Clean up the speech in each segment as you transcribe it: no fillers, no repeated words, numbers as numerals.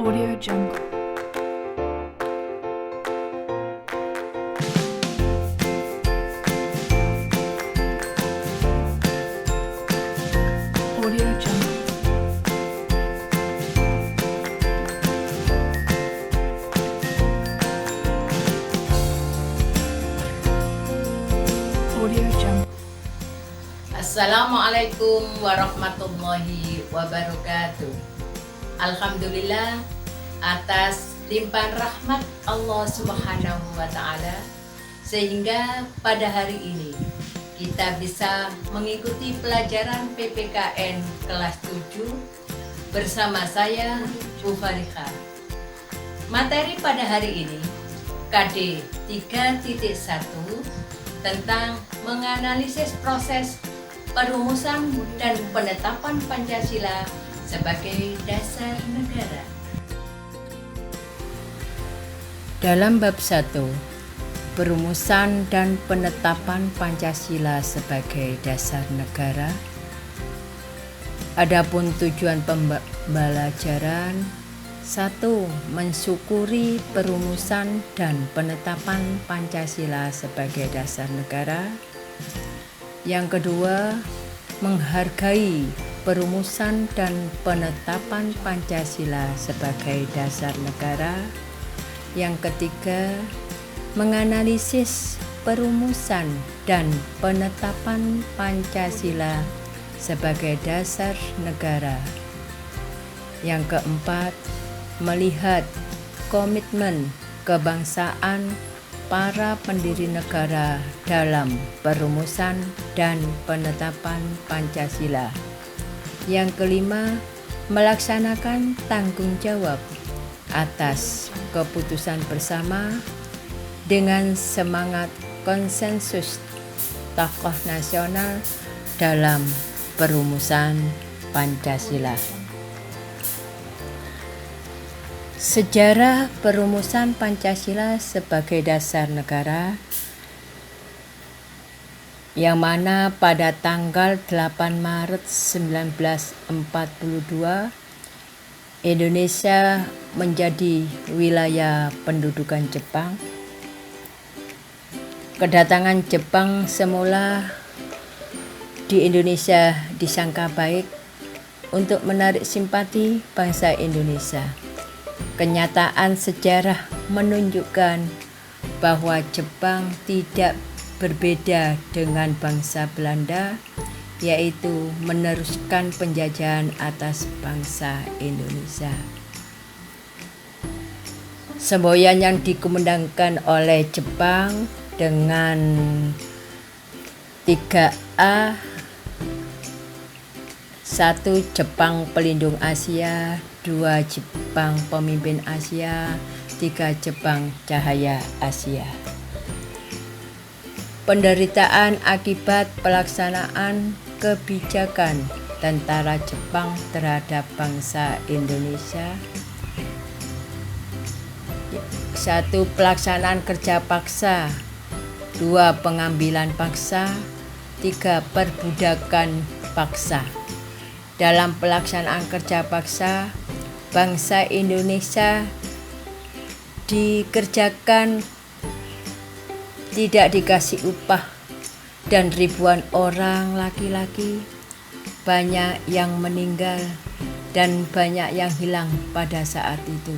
Audio Jungle. Audio Jungle. Audio Jungle. Assalamualaikum warahmatullahi wabarakatuh. Alhamdulillah atas limpahan rahmat Allah Subhanahu wa Ta'ala, sehingga pada hari ini kita bisa mengikuti pelajaran PPKN kelas 7 bersama saya, Bu Fariha. Materi pada hari ini KD 3.1 tentang menganalisis proses perumusan dan penetapan Pancasila sebagai dasar negara. Dalam bab 1, perumusan dan penetapan Pancasila sebagai dasar negara, adapun tujuan pembelajaran: 1. Mensyukuri perumusan dan penetapan Pancasila sebagai dasar negara. Yang kedua, menghargai perumusan dan penetapan Pancasila sebagai dasar negara. Yang ketiga, menganalisis perumusan dan penetapan Pancasila sebagai dasar negara. Yang keempat, melihat komitmen kebangsaan para pendiri negara dalam perumusan dan penetapan Pancasila. Yang kelima, melaksanakan tanggung jawab atas keputusan bersama dengan semangat konsensus tokoh nasional dalam perumusan Pancasila. Sejarah perumusan Pancasila sebagai dasar negara, yang mana pada tanggal 8 Maret 1942 Indonesia menjadi wilayah pendudukan Jepang. Kedatangan Jepang semula di Indonesia disangka baik untuk menarik simpati bangsa Indonesia. Kenyataan sejarah menunjukkan bahwa Jepang tidak berbeda dengan bangsa Belanda, yaitu meneruskan penjajahan atas bangsa Indonesia. Semboyan yang dikumandangkan oleh Jepang dengan 3A: 1. Jepang pelindung Asia, 2. Jepang pemimpin Asia, 3. Jepang cahaya Asia. Penderitaan akibat pelaksanaan kebijakan tentara Jepang terhadap bangsa Indonesia: 1. Pelaksanaan kerja paksa, 2. Pengambilan paksa, 3. Perbudakan paksa. Dalam pelaksanaan kerja paksa, bangsa Indonesia dikerjakan tidak dikasih upah, dan ribuan orang laki-laki, banyak yang meninggal dan banyak yang hilang pada saat itu.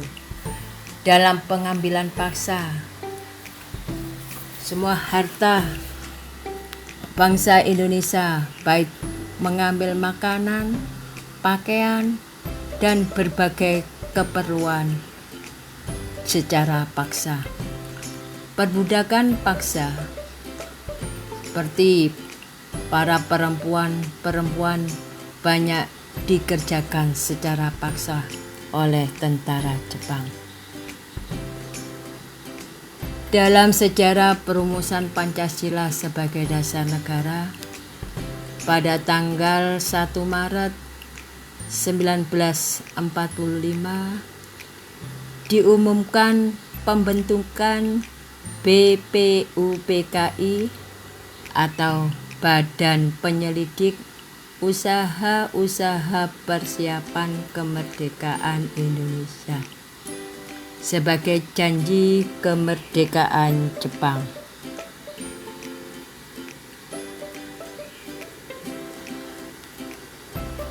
Dalam pengambilan paksa, semua harta bangsa Indonesia, baik mengambil makanan, pakaian, dan berbagai keperluan secara paksa. Perbudakan paksa, seperti para perempuan banyak dikerjakan secara paksa oleh tentara Jepang. Dalam sejarah perumusan Pancasila sebagai dasar negara, pada tanggal 1 Maret 1945 diumumkan pembentukan BPUPKI atau Badan Penyelidik usaha-usaha persiapan kemerdekaan Indonesia sebagai janji kemerdekaan Jepang.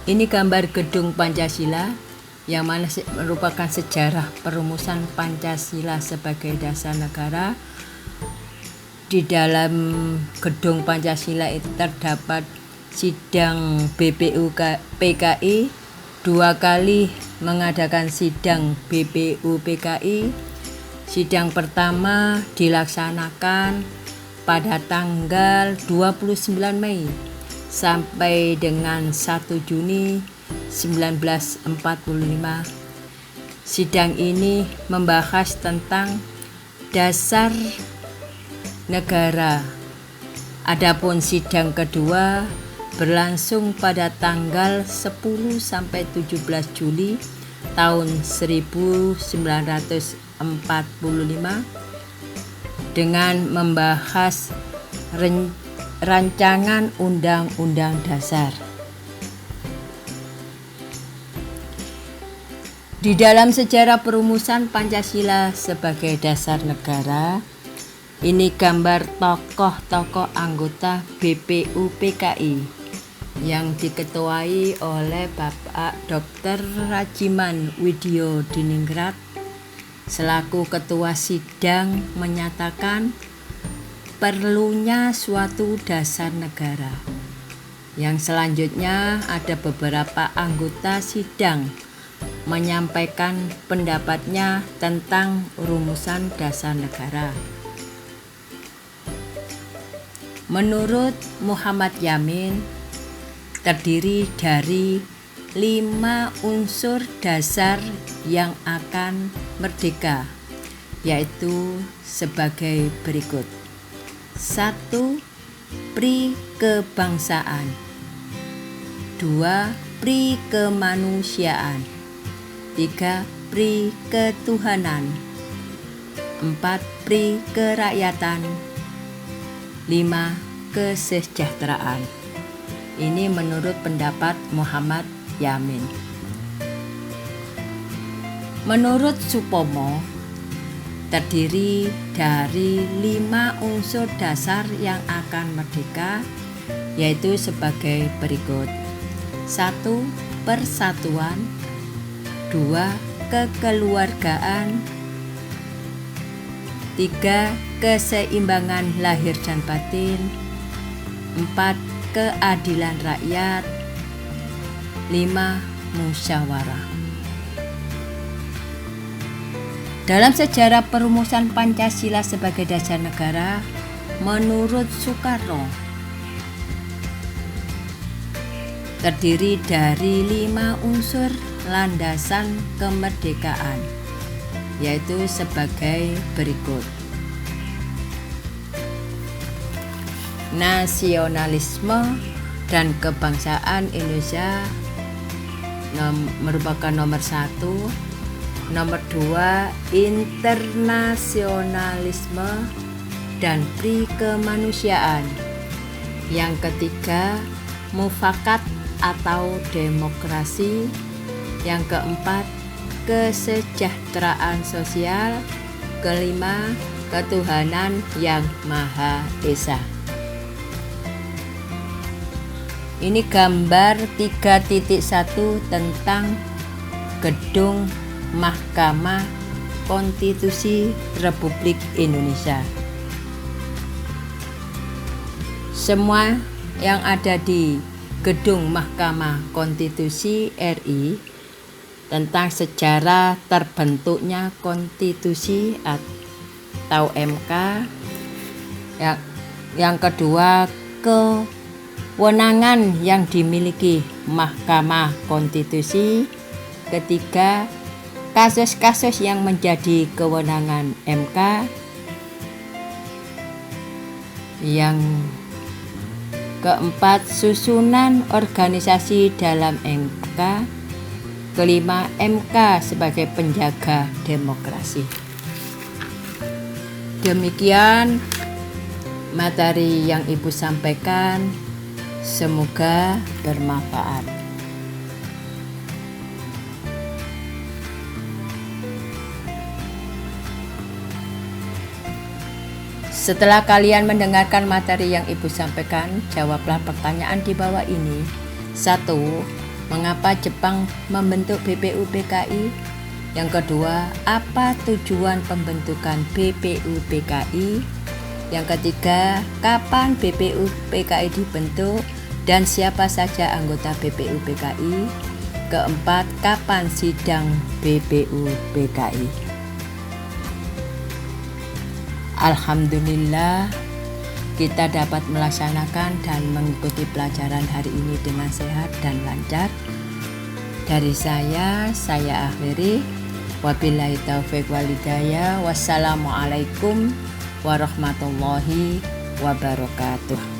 Ini gambar gedung Pancasila yang mana merupakan sejarah perumusan Pancasila sebagai dasar negara. Di dalam gedung Pancasila itu terdapat sidang BPUPKI, 2 kali mengadakan sidang BPUPKI. Sidang pertama dilaksanakan pada tanggal 29 Mei sampai dengan 1 Juni 1945. Sidang ini membahas tentang dasar negara. Adapun sidang kedua berlangsung pada tanggal 10 sampai 17 Juli tahun 1945 dengan membahas rancangan Undang-Undang Dasar. Di dalam sejarah perumusan Pancasila sebagai dasar negara, ini gambar tokoh-tokoh anggota BPUPKI yang diketuai oleh Bapak Dr. Rajiman Widyo Diningrat selaku ketua sidang menyatakan perlunya suatu dasar negara. Yang selanjutnya ada beberapa anggota sidang menyampaikan pendapatnya tentang rumusan dasar negara. Menurut Muhammad Yamin, terdiri dari 5 unsur dasar yang akan merdeka, yaitu sebagai berikut. 1. Pri kebangsaan. 2. Pri kemanusiaan. 3. Pri ketuhanan. 4. Pri kerakyatan. 5. Kesejahteraan. Ini menurut pendapat Muhammad Yamin. Menurut Supomo, terdiri dari 5 unsur dasar yang akan merdeka, yaitu sebagai berikut. 1. Persatuan. 2. Kekeluargaan. 3. Keseimbangan lahir dan batin. 4. Keadilan rakyat. 5. Musyawarah. Dalam sejarah perumusan Pancasila sebagai dasar negara, menurut Soekarno, terdiri dari 5 unsur landasan kemerdekaan, yaitu sebagai berikut. Nasionalisme dan kebangsaan Indonesia merupakan nomor 1. Nomor 2, internasionalisme dan pri kemanusiaan. Yang ketiga, mufakat atau demokrasi. Yang keempat, kesejahteraan sosial. Kelima, ketuhanan yang Maha Esa. Ini gambar 3.1 tentang gedung Mahkamah Konstitusi Republik Indonesia. Semua yang ada di gedung Mahkamah Konstitusi RI tentang sejarah terbentuknya konstitusi atau MK. Yang kedua, kewenangan yang dimiliki Mahkamah Konstitusi. Ketiga, kasus-kasus yang menjadi kewenangan MK. Yang keempat, susunan organisasi dalam MK. Kelima, MK sebagai penjaga demokrasi. Demikian materi yang Ibu sampaikan. Semoga bermanfaat. Setelah kalian mendengarkan materi yang Ibu sampaikan, jawablah pertanyaan di bawah ini. 1. Mengapa Jepang membentuk BPUPKI? Yang kedua, apa tujuan pembentukan BPUPKI? Yang ketiga, kapan BPUPKI dibentuk dan siapa saja anggota BPUPKI? Keempat, kapan sidang BPUPKI? Alhamdulillah, kita dapat melaksanakan dan mengikuti pelajaran hari ini dengan sehat dan lancar. Dari saya akhiri. Wabillahi taufiq wal hidayah. Wassalamualaikum warahmatullahi wabarakatuh.